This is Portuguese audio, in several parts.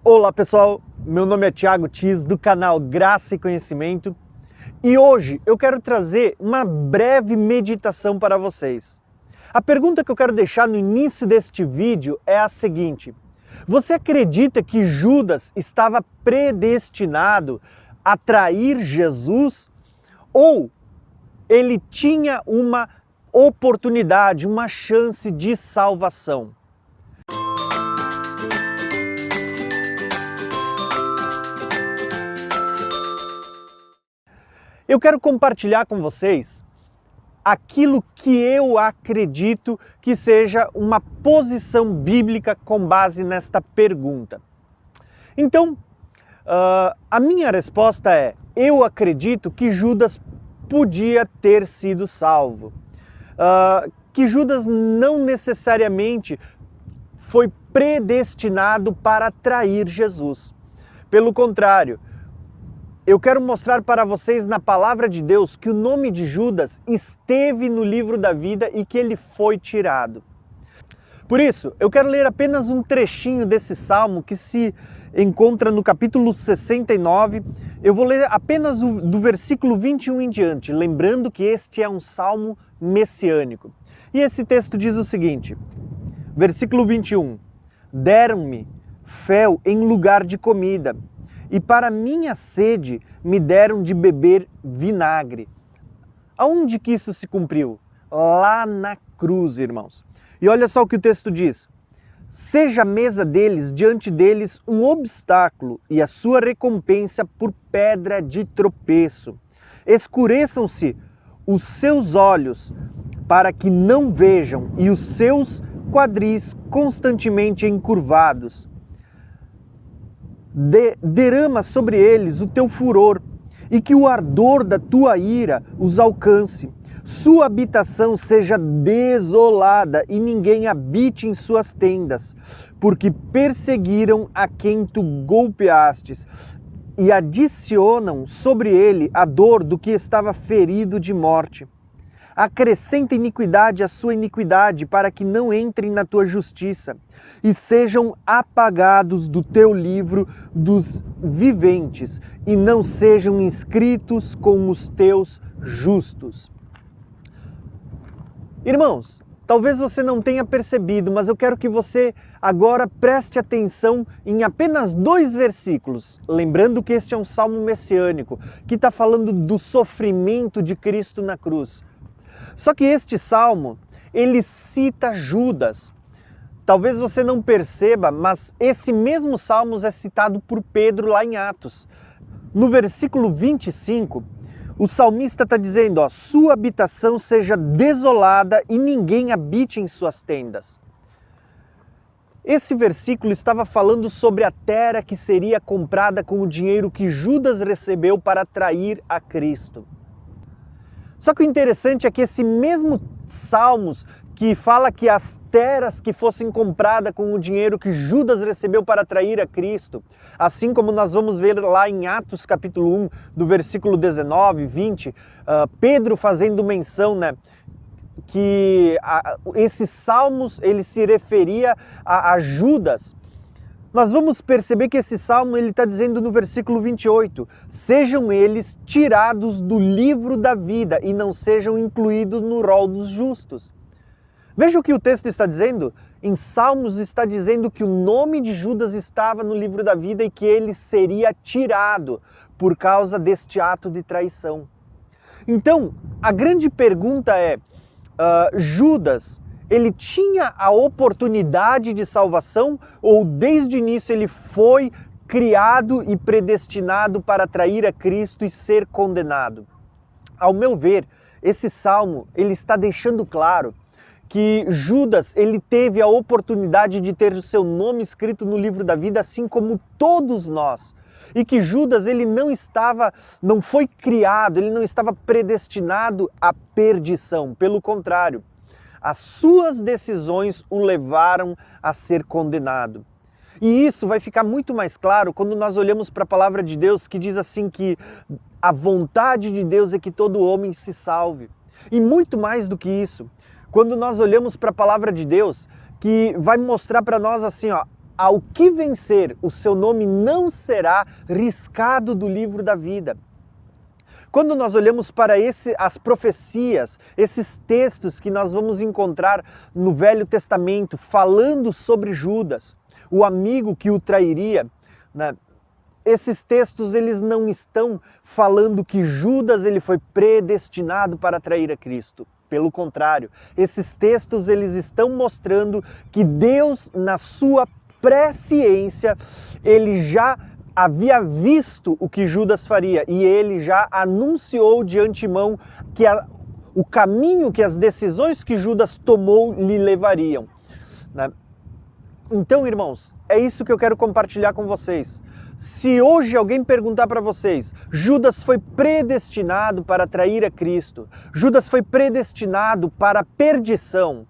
Olá pessoal, meu nome é Thiago Tis do canal Graça e Conhecimento e hoje eu quero trazer uma breve meditação para vocês. A pergunta que eu quero deixar no início deste vídeo é a seguinte: você acredita que Judas estava predestinado a trair Jesus ou ele tinha uma oportunidade, uma chance de salvação? Eu quero compartilhar com vocês aquilo que eu acredito que seja uma posição bíblica com base nesta pergunta. Então, a minha resposta é: eu acredito que Judas podia ter sido salvo. Que Judas não necessariamente foi predestinado para trair Jesus. Pelo contrário, eu quero mostrar para vocês na palavra de Deus que o nome de Judas esteve no livro da vida e que ele foi tirado. Por isso, eu quero ler apenas um trechinho desse salmo que se encontra no capítulo 69. Eu vou ler apenas do versículo 21 em diante, lembrando que este é um salmo messiânico. E esse texto diz o seguinte, versículo 21: Deram-me fel em lugar de comida, e para minha sede me deram de beber vinagre. Aonde que isso se cumpriu? Lá na cruz, irmãos. E olha só o que o texto diz: seja a mesa deles diante deles um obstáculo e a sua recompensa por pedra de tropeço. Escureçam-se os seus olhos para que não vejam e os seus quadris constantemente encurvados. Derrama sobre eles o teu furor, e que o ardor da tua ira os alcance. Sua habitação seja desolada, e ninguém habite em suas tendas, porque perseguiram a quem tu golpeastes, e adicionam sobre ele a dor do que estava ferido de morte. Acrescenta iniquidade à sua iniquidade, para que não entrem na tua justiça, e sejam apagados do teu livro dos viventes, e não sejam inscritos com os teus justos. Irmãos, talvez você não tenha percebido, mas eu quero que você agora preste atenção em apenas 2 versículos, lembrando que este é um salmo messiânico, que está falando do sofrimento de Cristo na cruz. Só que este salmo, ele cita Judas. Talvez você não perceba, mas esse mesmo salmo é citado por Pedro lá em Atos. No versículo 25, o salmista está dizendo, sua habitação seja desolada e ninguém habite em suas tendas. Esse versículo estava falando sobre a terra que seria comprada com o dinheiro que Judas recebeu para trair a Cristo. Só que o interessante é que esse mesmo Salmos, que fala que as terras que fossem compradas com o dinheiro que Judas recebeu para trair a Cristo, assim como nós vamos ver lá em Atos capítulo 1, do versículo 19, 20, Pedro fazendo menção, que esses salmos ele se referia a Judas. Nós vamos perceber que esse salmo ele está dizendo no versículo 28, sejam eles tirados do livro da vida e não sejam incluídos no rol dos justos. Veja o que o texto está dizendo. Em Salmos está dizendo que o nome de Judas estava no livro da vida e que ele seria tirado por causa deste ato de traição. Então, a grande pergunta é, Judas, ele tinha a oportunidade de salvação ou desde o início ele foi criado e predestinado para trair a Cristo e ser condenado? Ao meu ver, esse salmo ele está deixando claro que Judas ele teve a oportunidade de ter o seu nome escrito no livro da vida, assim como todos nós. E que Judas ele não foi criado, ele não estava predestinado à perdição, pelo contrário. As suas decisões o levaram a ser condenado. E isso vai ficar muito mais claro quando nós olhamos para a palavra de Deus, que diz assim que a vontade de Deus é que todo homem se salve. E muito mais do que isso, quando nós olhamos para a palavra de Deus, que vai mostrar para nós assim, ao que vencer, o seu nome não será riscado do livro da vida. Quando nós olhamos para as profecias, esses textos que nós vamos encontrar no Velho Testamento, falando sobre Judas, o amigo que o trairia, né? Esses textos eles não estão falando que Judas ele foi predestinado para trair a Cristo. Pelo contrário, esses textos eles estão mostrando que Deus, na sua presciência, ele já havia visto o que Judas faria e ele já anunciou de antemão que o caminho, que as decisões que Judas tomou lhe levariam, né? Então, irmãos, é isso que eu quero compartilhar com vocês. Se hoje alguém perguntar para vocês, Judas foi predestinado para trair a Cristo, Judas foi predestinado para a perdição,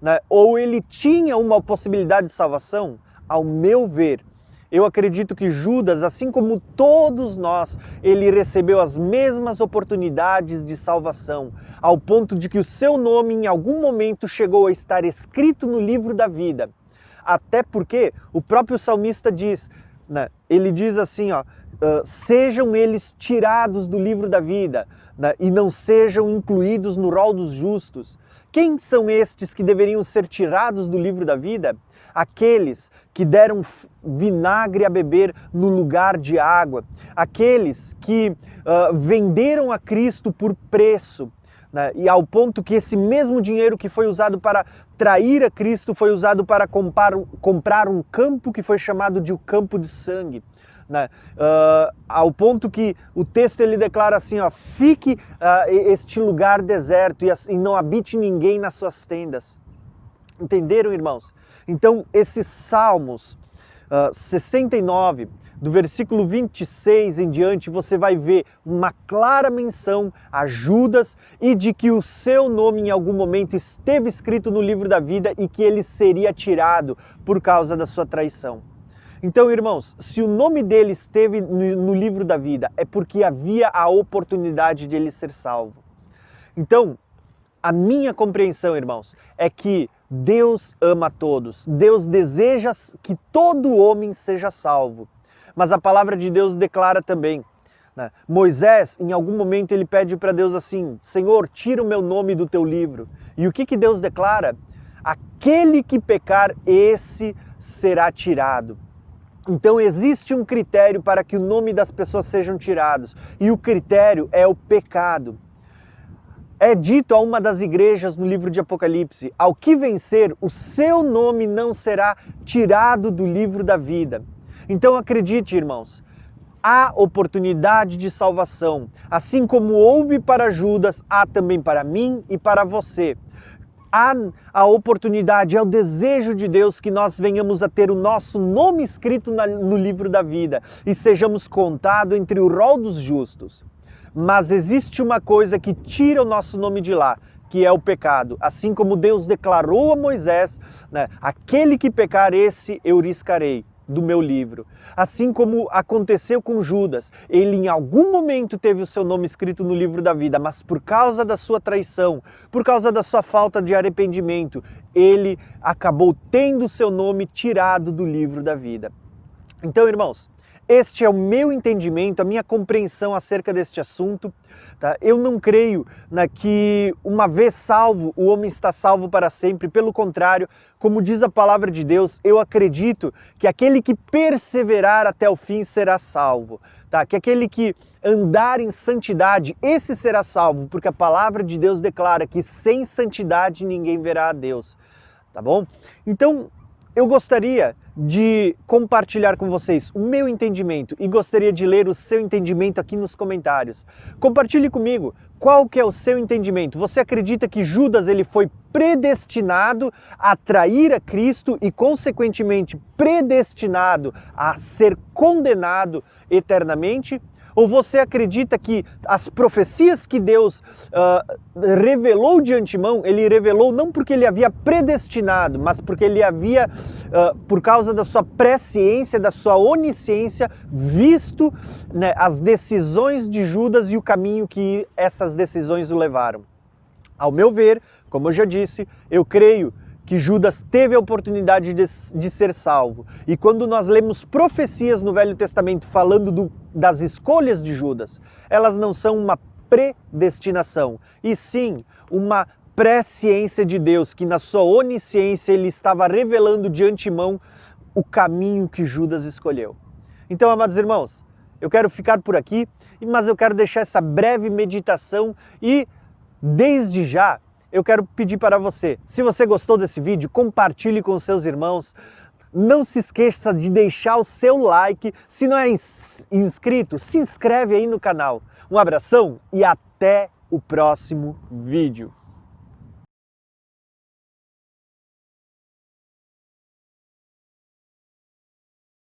né? Ou ele tinha uma possibilidade de salvação, ao meu ver, eu acredito que Judas, assim como todos nós, ele recebeu as mesmas oportunidades de salvação, ao ponto de que o seu nome em algum momento chegou a estar escrito no livro da vida. Até porque o próprio salmista diz, né, ele diz assim, ó, sejam eles tirados do livro da vida, né, e não sejam incluídos no rol dos justos. Quem são estes que deveriam ser tirados do livro da vida? Aqueles que deram vinagre a beber no lugar de água, aqueles que venderam a Cristo por preço, né? E ao ponto que esse mesmo dinheiro que foi usado para trair a Cristo foi usado para comprar um campo que foi chamado de o campo de sangue, né? Ao ponto que o texto ele declara assim, ó, fique este lugar deserto e não habite ninguém nas suas tendas. Entenderam, irmãos? Então, esses Salmos 69, do versículo 26 em diante, você vai ver uma clara menção a Judas e de que o seu nome em algum momento esteve escrito no livro da vida e que ele seria tirado por causa da sua traição. Então, irmãos, se o nome dele esteve no livro da vida, é porque havia a oportunidade de ele ser salvo. Então, a minha compreensão, irmãos, é que Deus ama todos. Deus deseja que todo homem seja salvo. Mas a palavra de Deus declara também, né? Moisés, em algum momento, ele pede para Deus assim, Senhor, tira o meu nome do teu livro. E o que Deus declara? Aquele que pecar, esse será tirado. Então existe um critério para que o nome das pessoas sejam tirados. E o critério é o pecado. É dito a uma das igrejas no livro de Apocalipse, ao que vencer, o seu nome não será tirado do livro da vida. Então acredite, irmãos, há oportunidade de salvação. Assim como houve para Judas, há também para mim e para você. Há a oportunidade, é o desejo de Deus que nós venhamos a ter o nosso nome escrito no livro da vida e sejamos contados entre o rol dos justos. Mas existe uma coisa que tira o nosso nome de lá, que é o pecado. Assim como Deus declarou a Moisés, né, aquele que pecar, esse eu riscarei do meu livro. Assim como aconteceu com Judas, ele em algum momento teve o seu nome escrito no livro da vida, mas por causa da sua traição, por causa da sua falta de arrependimento, ele acabou tendo o seu nome tirado do livro da vida. Então, irmãos, este é o meu entendimento, a minha compreensão acerca deste assunto. Tá? Eu não creio que uma vez salvo, o homem está salvo para sempre. Pelo contrário, como diz a palavra de Deus, eu acredito que aquele que perseverar até o fim será salvo. Tá? Que aquele que andar em santidade, esse será salvo, porque a palavra de Deus declara que sem santidade ninguém verá a Deus. Tá bom? Então, eu gostaria de compartilhar com vocês o meu entendimento e gostaria de ler o seu entendimento aqui nos comentários. Compartilhe comigo qual que é o seu entendimento. Você acredita que Judas ele foi predestinado a trair a Cristo e consequentemente predestinado a ser condenado eternamente? Ou você acredita que as profecias que Deus revelou de antemão, ele revelou não porque ele havia predestinado, mas porque ele havia, por causa da sua presciência, da sua onisciência, visto, né, as decisões de Judas e o caminho que essas decisões o levaram? Ao meu ver, como eu já disse, eu creio que Judas teve a oportunidade de ser salvo. E quando nós lemos profecias no Velho Testamento falando das escolhas de Judas, elas não são uma predestinação, e sim uma presciência de Deus, que na sua onisciência ele estava revelando de antemão o caminho que Judas escolheu. Então, amados irmãos, eu quero ficar por aqui, mas eu quero deixar essa breve meditação e, desde já, eu quero pedir para você, se você gostou desse vídeo, compartilhe com seus irmãos, não se esqueça de deixar o seu like, se não é inscrito, se inscreve aí no canal. Um abração e até o próximo vídeo.